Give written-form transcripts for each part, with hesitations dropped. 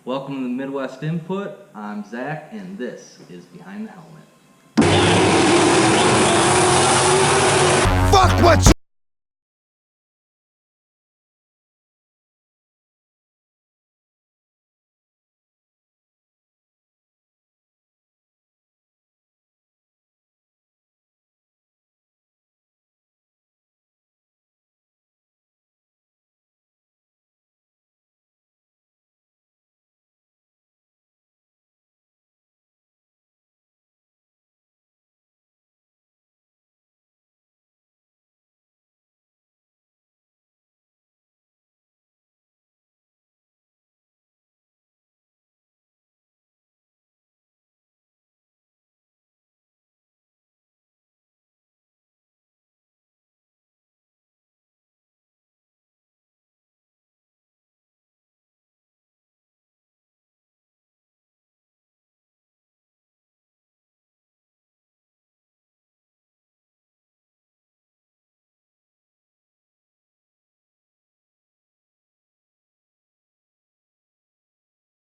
Welcome to the Midwest Input. I'm Zach, and this is Behind the Helmet. Fuck what you...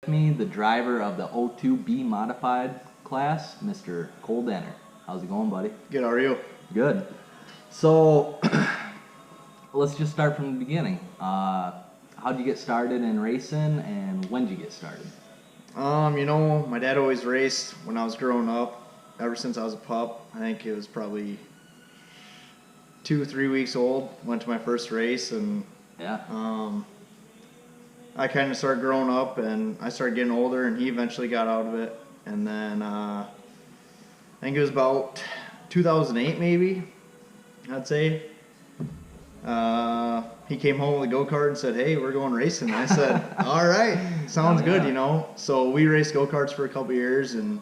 With me, the driver of the 02B modified class, Mr. Cole Denner. How's it going, buddy? Good, how are you? Good. So, let's just start from the beginning. How'd you get started in racing, and when did you get started? My dad always raced when I was growing up, ever since I was a pup. I think it was probably 2-3 weeks old, went to my first race, and Yeah. I kind of started growing up, and I started getting older, and he eventually got out of it. And then I think it was about 2008 maybe, I'd say. He came home with a go-kart and said, "Hey, we're going racing." And I said, "All right, sounds Oh, good, yeah. So we raced go-karts for a couple years and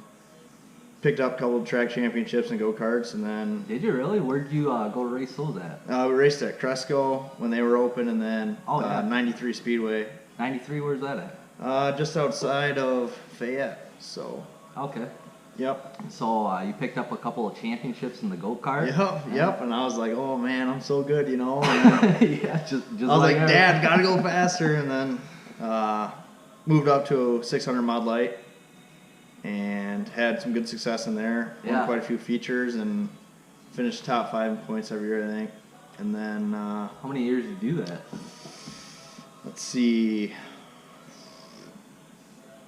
picked up a couple of track championships in go-karts. And then Did you really? Where'd you go race those at? we raced at Cresco when they were open, and then Oh, yeah. 93 Speedway, 93, where's that at? just outside of Fayette. So, Okay. yep. So, you picked up a couple of championships in the go-kart? Yep. And I was like, "Oh man, I'm so good, And then Yeah, just I was like, her. "Dad, gotta go faster." And then moved up to a 600 mod light and had some good success in there. Yeah. Won quite a few features and finished top 5 in points every year, I think. And then How many years did you do that? let's see,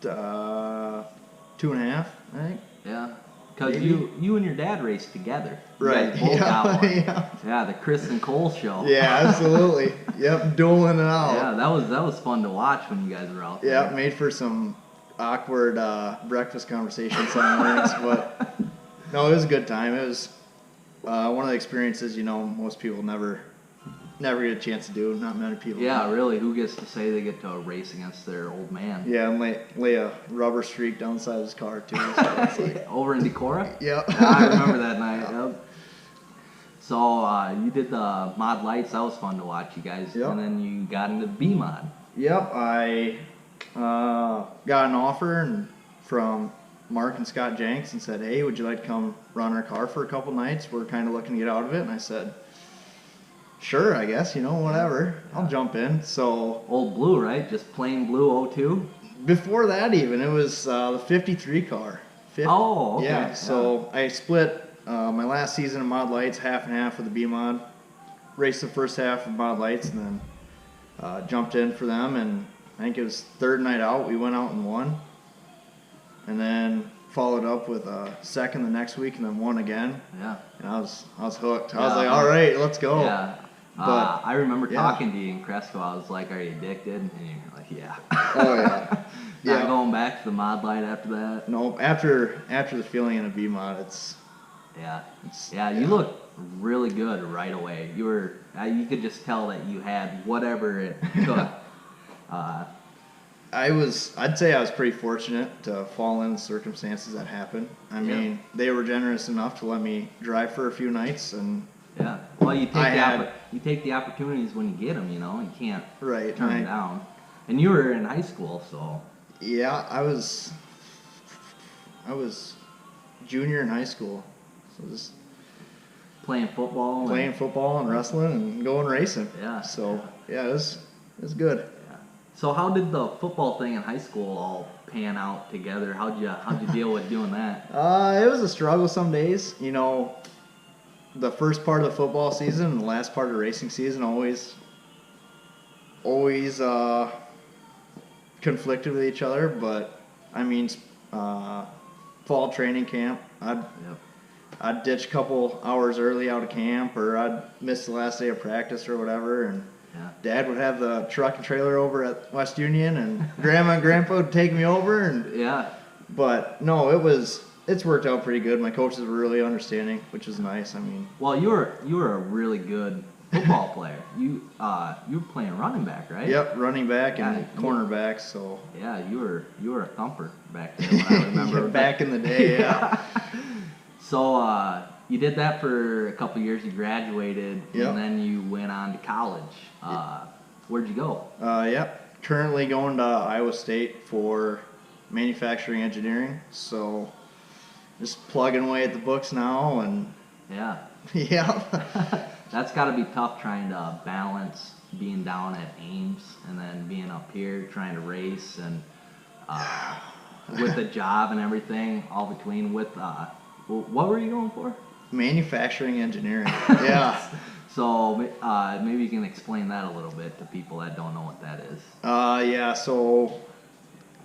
2.5, I think. Yeah. Because Maybe. you and your dad raced together. You Right. guys both got one. Yeah. Yeah, the Chris and Cole show. Yeah, absolutely. Yep, dueling it out. Yeah, that was fun to watch when you guys were out there. Yeah, made for some awkward breakfast conversations some mornings, but no, it was a good time. It was one of the experiences, most people never get a chance to do. Not many people. Yeah, really. Who gets to say they get to race against their old man? Yeah, and lay a rubber streak down the side of his car too. So it's like, Over in Decorah? yeah. I remember that night. Yep. So you did the mod lights. That was fun to watch, you guys. Yep. And then you got into bmod. Yep, I got an offer from Mark and Scott Jenks and said, "Hey, would you like to come run our car for a couple nights? We're kind of looking to get out of it." And I said, "Sure, I guess, whatever. I'll jump in." So Old blue, right? Just plain blue 02? before that even, it was the 53 car. Oh, okay. Yeah, so I split my last season of Mod Lights half and half with the B-Mod. Raced the first half of Mod Lights and then jumped in for them. And I think it was third night out, we went out and won. And then followed up with a second the next week and then won again. Yeah. And I was hooked. I Yeah. was like, "All right, let's go." Yeah. But, I remember yeah. talking to you in Cresco. I was like, "Are you addicted?" And you're like, "Yeah." Oh, yeah. Not Yeah. going back to the mod light after that. No, after the feeling in a B-Mod, it's Yeah, you look really good right away. You were, you could just tell that you had whatever it took. I'd say I was pretty fortunate to fall in the circumstances that happened. I mean, they were generous enough to let me drive for a few nights, and Yeah. Well, you I take the opportunities when you get them. You can't right, turn them down. And you were in high school, so. Yeah, I was junior in high school, so just Playing football. playing football and wrestling and going racing. Yeah. So yeah, it was good. Yeah. So how did the football thing in high school all pan out together? How'd you deal with doing that? It was a struggle some days. You know, the first part of the football season and the last part of the racing season always conflicted with each other. But I mean, fall training camp, I'd ditch a couple hours early out of camp, or I'd miss the last day of practice or whatever, and Dad would have the truck and trailer over at West Union, and Grandma and Grandpa would take me over, and But no, it's worked out pretty good. My coaches were really understanding, which is nice. I mean, well, you were a really good football player. You were playing running back, right? Yep, running back and cornerback. So yeah, you were a thumper back then. When I remember back in the day, yeah. So you did that for a couple years. You graduated, Yep. and then you went on to college. Where'd you go? Yep. Currently going to Iowa State for manufacturing engineering. So just plugging away at the books now, and yeah. That's got to be tough trying to balance being down at Ames and then being up here trying to race and with the job and everything all between. With what were you going for? Manufacturing engineering. Yeah. So maybe you can explain that a little bit to people that don't know what that is. Yeah. So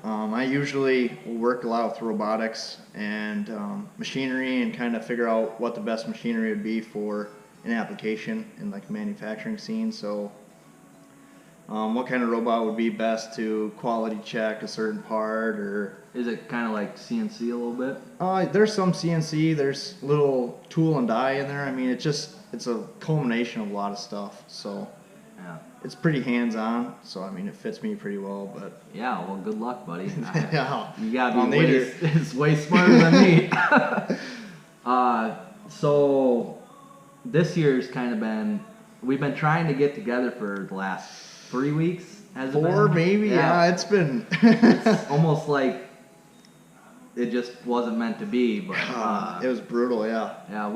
I usually work a lot with robotics and machinery, and kind of figure out what the best machinery would be for an application in like a manufacturing scene. So what kind of robot would be best to quality check a certain part, or is it kind of like CNC a little bit? There's some CNC, there's little tool and die in there. I mean, it's a culmination of a lot of stuff. So yeah, it's pretty hands-on. So I mean, it fits me pretty well. But yeah, well, good luck, buddy. Yeah, you gotta be way smarter than me. So this year's kind of been, we've been trying to get together for the last 3 weeks. Has it been? 4 maybe? Yeah, it's been. It's almost like it just wasn't meant to be, but it was brutal. Yeah. Yeah,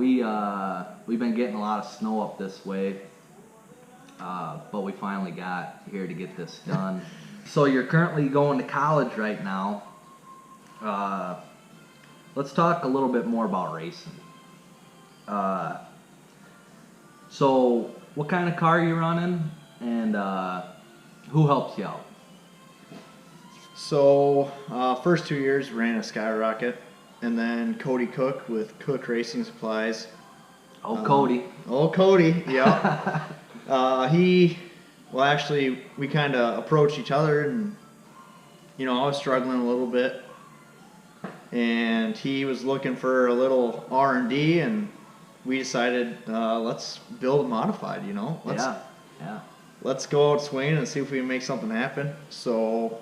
we've been getting a lot of snow up this way, but we finally got here to get this done. So you're currently going to college right now. Let's talk a little bit more about racing. So what kind of car are you running, and who helps you out? So first 2 years ran a Skyrocket, and then Cody Cook with Cook Racing Supplies. Cody. Cody, yeah. Actually, we kind of approached each other, and I was struggling a little bit, and he was looking for a little R&D, and we decided let's build a modified. Let's go out swinging and see if we can make something happen. So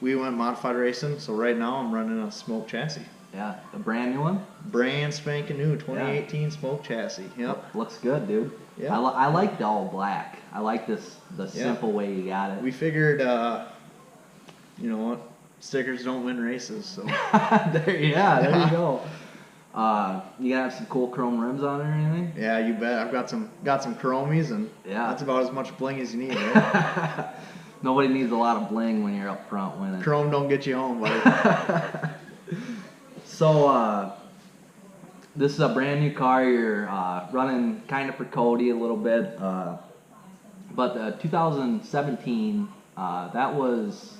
we went modified racing. So right now I'm running a smoke chassis. Yeah, a brand new one? Brand spanking new 2018 smoke chassis. Yep. Looks good, dude. Yeah. I like the all black. I like the simple way you got it. We figured, you know what, stickers don't win races. So there you go. You got some cool chrome rims on it or anything? Yeah, you bet. I've got some chromies, and that's about as much bling as you need, right? Nobody needs a lot of bling when you're up front winning. Chrome don't get you home, buddy. So, this is a brand new car. You're running kind of for Cody a little bit. But 2017, that was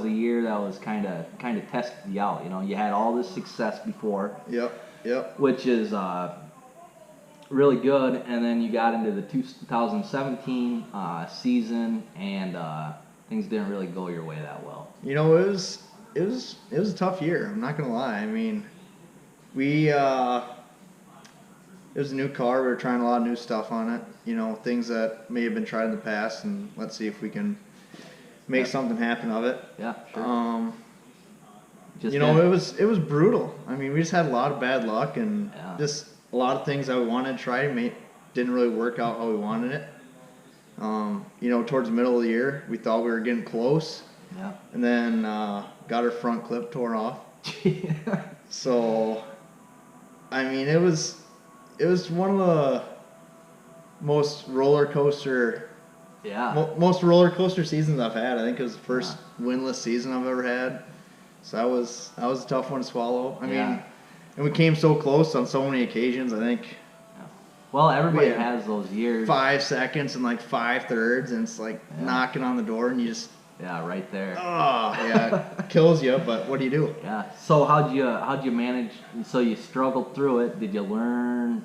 the year that was kind of tested you out. You had all this success before. Yep. Which is really good, and then you got into the 2017 season, and things didn't really go your way that well. It was a tough year. I'm not gonna lie. I mean, it was a new car. We were trying a lot of new stuff on it. Things that may have been tried in the past, and let's see if we can make something happen of it. Yeah, sure. It was brutal. I mean, we just had a lot of bad luck, and just a lot of things that we wanted to try didn't really work out how we wanted it. Towards the middle of the year, we thought we were getting close. Yeah. And then got our front clip tore off. So, I mean, it was one of the most roller coaster Yeah. Most roller coaster seasons I've had. I think it was the first winless season I've ever had. So that was a tough one to swallow. I mean, and we came so close on so many occasions. I think. Well, everybody has those years. 5 seconds and like 5/3, and it's like knocking on the door, and you just. Yeah, right there. Oh, yeah, it kills you. But what do you do? Yeah. So how'd you manage? So you struggled through it. Did you learn?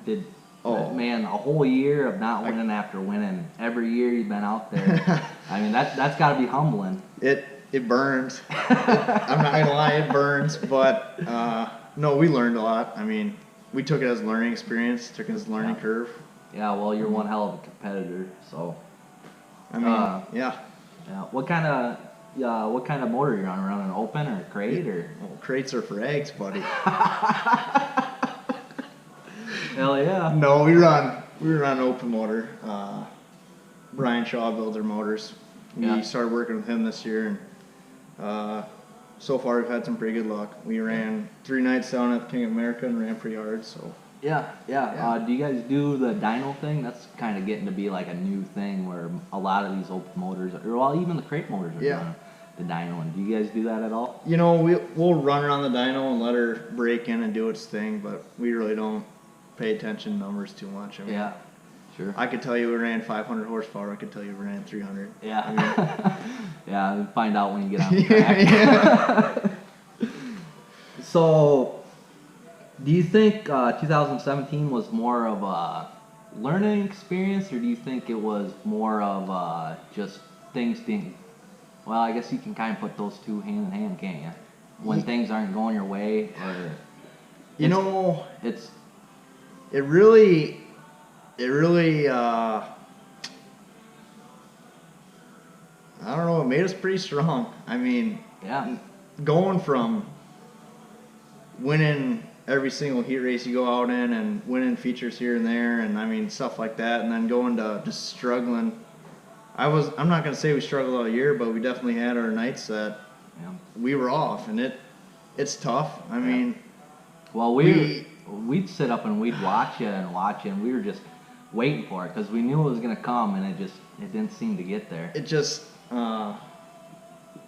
Man, a whole year of not winning after winning every year you've been out there. I mean, that's got to be humbling. It burns. I'm not gonna lie, it burns. But no, we learned a lot. I mean, we took it as a learning experience, took it as a learning curve. Yeah. Well, you're one hell of a competitor. So. I mean, yeah. Yeah. What kind of motor you're on? Running open or crate or? Well, crates are for eggs, buddy. Hell yeah. No, we run open motor. Brian Shaw builds our motors. We started working with him this year, and so far we've had some pretty good luck. We ran 3 nights down at the King of America and ran pretty hard. So. Yeah. Do you guys do the dyno thing? That's kind of getting to be like a new thing where a lot of these open motors, or well, even the crate motors are doing the dyno. And do you guys do that at all? You know, we'll run around the dyno and let her break in and do its thing, but we really don't pay attention to numbers too much. I mean, yeah, sure. I could tell you we ran 500 horsepower. I could tell you we ran 300. Yeah. I mean, yeah, we'll find out when you get on the track. So, do you think 2017 was more of a learning experience, or do you think it was more of just things being... Well, I guess you can kind of put those two hand in hand, can't you? When things aren't going your way, or... It really, I don't know, it made us pretty strong. I mean, going from winning every single heat race you go out in and winning features here and there, and I mean, stuff like that, and then going to just struggling. I'm not going to say we struggled all year, but we definitely had our nights that we were off, and it's tough. I mean, well, we'd sit up and we'd watch it, and we were just waiting for it because we knew it was going to come, and it didn't seem to get there. It just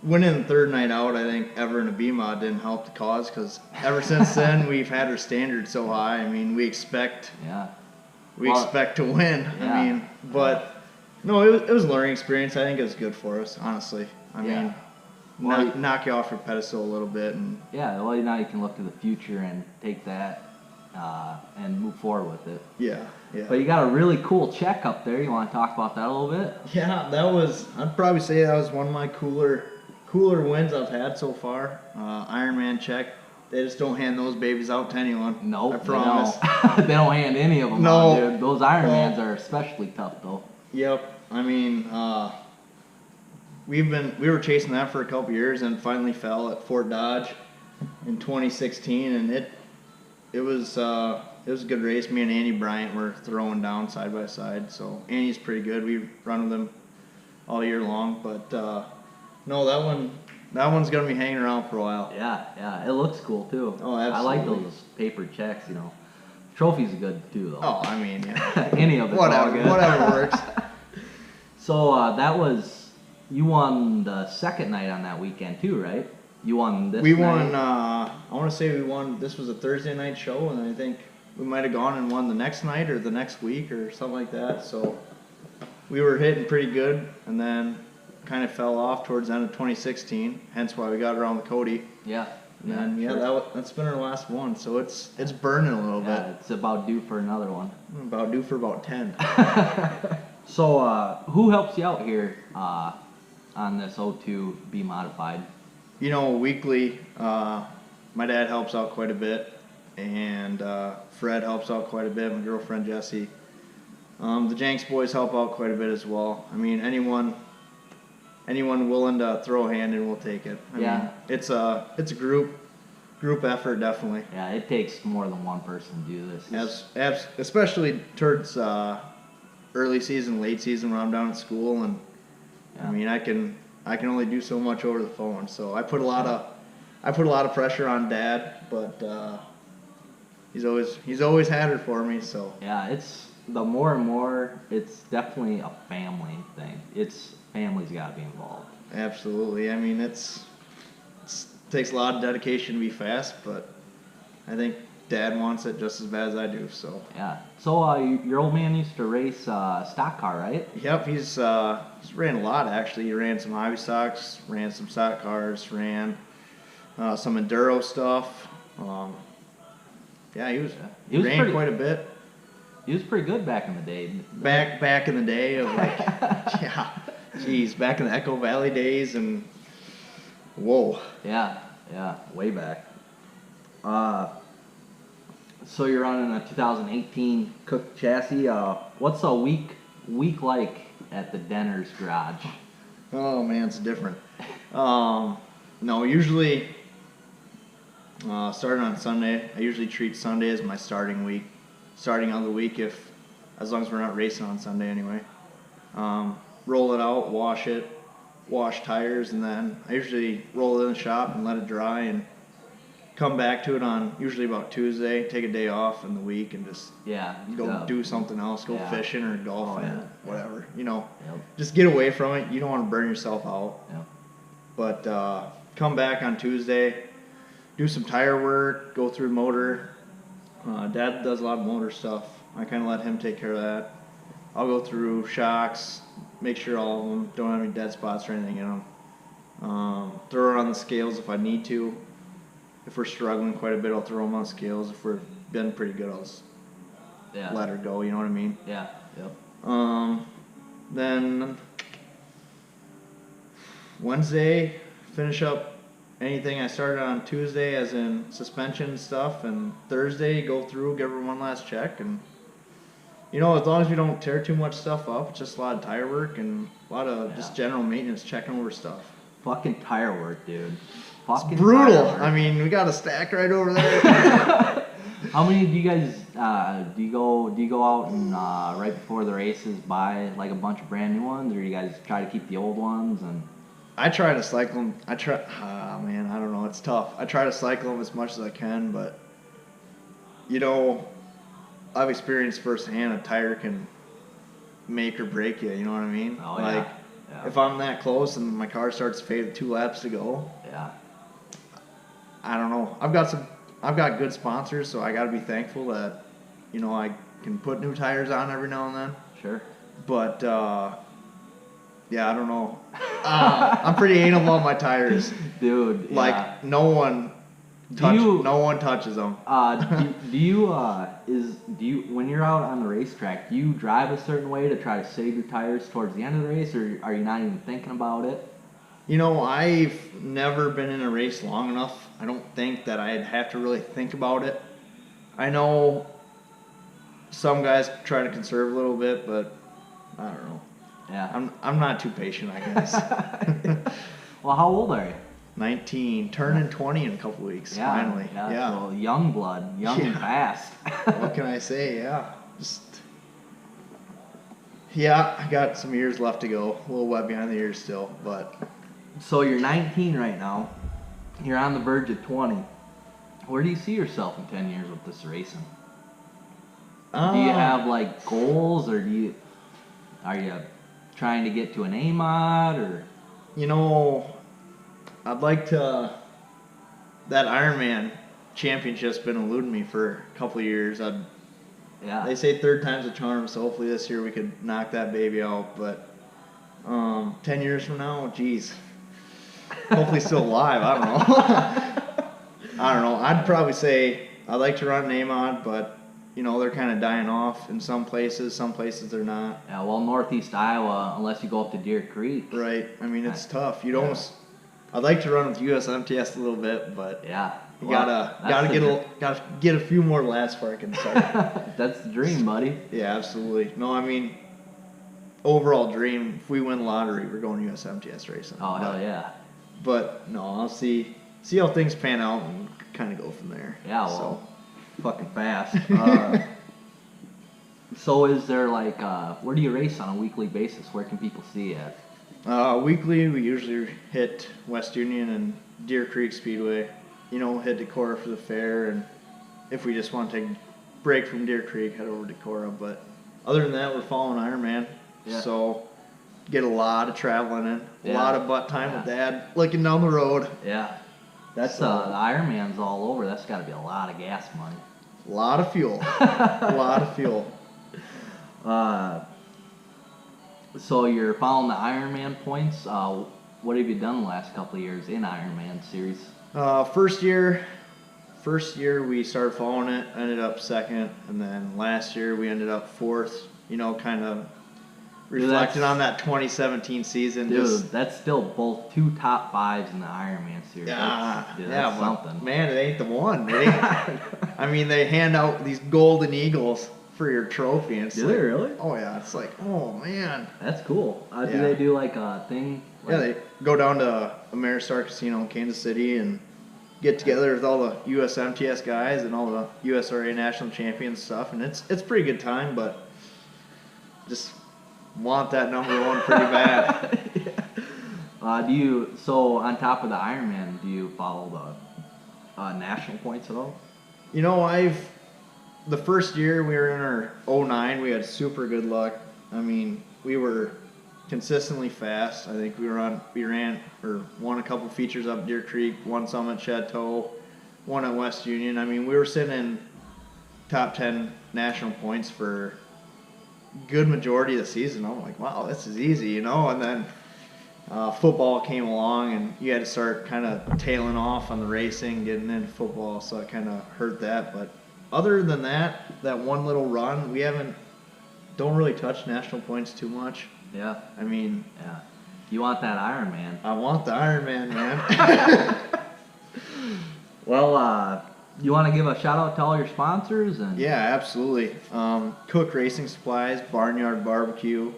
winning the third night out, I think, ever in a bmod didn't help the cause, because ever since then we've had our standards so high. I mean, we expect to win. I mean, but no, it was a learning experience. I think it was good for us, honestly. I mean, knock you off your pedestal a little bit, and well, now you can look to the future and take that and move forward with it. Yeah. But you got a really cool check up there. You want to talk about that a little bit? Yeah, I'd probably say that was one of my cooler wins I've had so far. Ironman check. They just don't hand those babies out to anyone. Nope, I promise. They don't hand any of them out, dude. Those Ironmans are especially tough, though. Yep. I mean, we were chasing that for a couple years, and finally fell at Fort Dodge in 2016, and it was a good race. Me and Andy Bryant were throwing down side by side, so Andy's pretty good. We run with him all year long, but no, that one's gonna be hanging around for a while. Yeah, it looks cool too. Oh, absolutely. I like those paper checks, you know. Trophies are good too, though. Oh, I mean, yeah. Any of it's all good. Whatever works. So you won the second night on that weekend too, right? You won this night? We won, I want to say we won, this was a Thursday night show, and I think we might have gone and won the next night or the next week or something like that. So we were hitting pretty good, and then kind of fell off towards the end of 2016, hence why we got around the Cody. Yeah. And that's been our last one, so it's burning a little bit. It's about due for another one. About due for about 10. So who helps you out here on this O2 Be Modified? You know, weekly, my dad helps out quite a bit, and Fred helps out quite a bit, my girlfriend Jessie. The Jenks boys help out quite a bit as well. I mean, anyone willing to throw a hand in, we'll take it. I mean, it's a group effort, definitely. Yeah, it takes more than one person to do this. Especially towards early season, late season when I'm down at school, and I mean, I can only do so much over the phone. So I put a lot of pressure on Dad, but he's always had it for me. So yeah, the more and more, it's definitely a family thing. Family's got to be involved. Absolutely. I mean, takes a lot of dedication to be fast, but I think Dad wants it just as bad as I do. So. Yeah. So your old man used to race stock car, right? Yep, he's ran a lot actually. He ran some hobby stocks, ran some stock cars, ran some enduro stuff. Yeah, he ran quite a bit. He was pretty good back in the day. Back in the day of like, yeah, geez, back in the Echo Valley days and whoa. Yeah, way back. So you're running a 2018 Cook chassis. What's a week like at the Denner's garage? Oh man, it's different. No, usually starting on Sunday. I usually treat Sunday as my starting of the week, as long as we're not racing on Sunday anyway. Roll it out, wash tires, and then I usually roll it in the shop and let it dry and come back to it on usually about Tuesday, take a day off in the week and just go do something else, go fishing or golfing or whatever, just get away from it. You don't want to burn yourself out. Yep. But come back on Tuesday, do some tire work, go through motor. Dad does a lot of motor stuff. I kind of let him take care of that. I'll go through shocks, make sure all of them don't have any dead spots or anything in them. Throw it on the scales if I need to. If we're struggling quite a bit, I'll throw them on scales. If we're been pretty good, I'll just let her go. You know what I mean? Yeah. Yep. Then Wednesday, finish up anything I started on Tuesday, as in suspension stuff, and Thursday go through, give her one last check, and as long as we don't tear too much stuff up, it's just a lot of tire work and a lot of just general maintenance, checking over stuff. Fucking tire work, dude. It's brutal. I mean, we got a stack right over there. How many do you guys do you go out and right before the races buy like a bunch of brand new ones, or you guys try to keep the old ones? And I try to cycle them. I don't know. It's tough. I try to cycle them as much as I can, but I've experienced firsthand a tire can make or break you. You know what I mean? Oh, like, yeah. if I'm that close and my car starts to fade with 2 laps to go. Yeah. I don't know. I've got good sponsors, so I got to be thankful that, I can put new tires on every now and then. Sure. But, yeah, I don't know. I'm pretty anal about my tires. Dude, yeah. Like, no one touches them. Do you when you're out on the racetrack, do you drive a certain way to try to save your tires towards the end of the race, or are you not even thinking about it? I've never been in a race long enough. I don't think that I'd have to really think about it. I know some guys try to conserve a little bit, but I don't know. Yeah. I'm not too patient, I guess. Well, how old are you? 19, turning 20 in a couple weeks, finally. Yeah. So young blood, young and fast. What can I say? Yeah. I got some years left to go. A little wet behind the ears still, but. So you're 19 right now. You're on the verge of 20. Where do you see yourself in 10 years with this racing? Do you have like goals, or are you trying to get to an A-mod, or? I'd like to. That Ironman championship's been eluding me for a couple of years. They say third time's a charm, so hopefully this year we could knock that baby out. But 10 years from now, geez. Hopefully still alive. I don't know. I'd probably say I'd like to run an A-mod, but they're kind of dying off in some places. Some places they're not. Yeah, well, Northeast Iowa, unless you go up to Deer Creek. Right. I mean, it's tough. I'd like to run with USMTS a little bit, but you gotta get a few more laps before I can start. That's the dream, buddy. Yeah, absolutely. No, I mean, overall dream. If we win the lottery, we're going USMTS racing. Oh, hell yeah. But no, I'll see how things pan out and kind of go from there. Yeah, well, fucking fast. So is there like, where do you race on a weekly basis? Where can people see you at? Weekly, we usually hit West Union and Deer Creek Speedway. Hit Decorah for the fair, and if we just want to take a break from Deer Creek, head over to Decorah. But other than that, we're following Ironman. Yeah. So get a lot of traveling in, a Yeah. lot of butt time with Dad, looking down the road. Yeah. That's the Ironman's all over. That's got to be a lot of gas money. A lot of fuel. A lot of fuel. So you're following the Ironman points. What have you done the last couple of years in Ironman series? First year we started following it, ended up second, and then last year we ended up fourth. You know, kind of reflecting on that 2017 season. Dude, that's still both 2 top 5s in the Ironman series. That's something. Man, it ain't the one. It ain't. I mean, they hand out these golden eagles for your trophy. And do they really? Oh yeah, it's like, oh man. That's cool. Do they do like a thing? Yeah, they go down to Ameristar Casino in Kansas City and get together with all the USMTS guys and all the USRA national champions stuff, and it's a pretty good time, but just want that number one pretty bad. So on top of the Ironman, do you follow the national points at all? You know, the first year we were in our 09, we had super good luck. I mean, we were consistently fast. I think we won a couple features up Deer Creek, won some at Chateau, one at West Union. I mean, we were sitting in top 10 national points for good majority of the season. I'm like, wow, this is easy, you know. And then football came along, and you had to start kind of tailing off on the racing, getting into football, so it kind of hurt that. But other than that one little run, we don't really touch national points too much. Yeah. I mean, yeah. You want that Ironman? I want the Ironman, man. Well, you want to give a shout out to all your sponsors? Yeah, absolutely. Cook Racing Supplies, Barnyard Barbecue,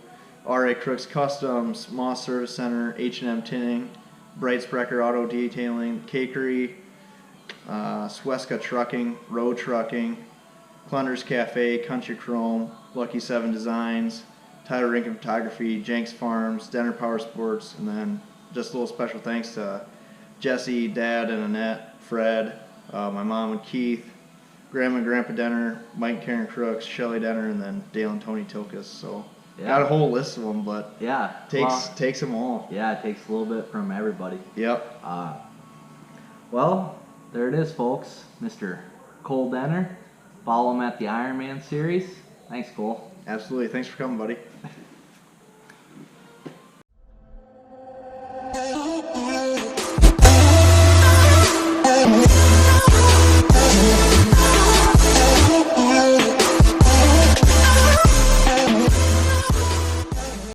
R.A. Crooks Customs, Moss Service Center, H&M Tinning, Bright Sprecher Auto Detailing, Cakery, Sweska Trucking, Road Trucking, Clunder's Cafe, Country Chrome, Lucky 7 Designs, Tyler Rinkin Photography, Jenks Farms, Denner Power Sports, and then just a little special thanks to Jesse, Dad, and Annette, Fred, my mom and Keith, Grandma and Grandpa Denner, Mike and Karen Crooks, Shelly Denner, and then Dale and Tony Tilkus. So got a whole list of them, but takes them all. Yeah, it takes a little bit from everybody. Yep. Well, there it is, folks. Mr. Cole Denner. Follow him at the Ironman series. Thanks, Cole. Absolutely. Thanks for coming, buddy.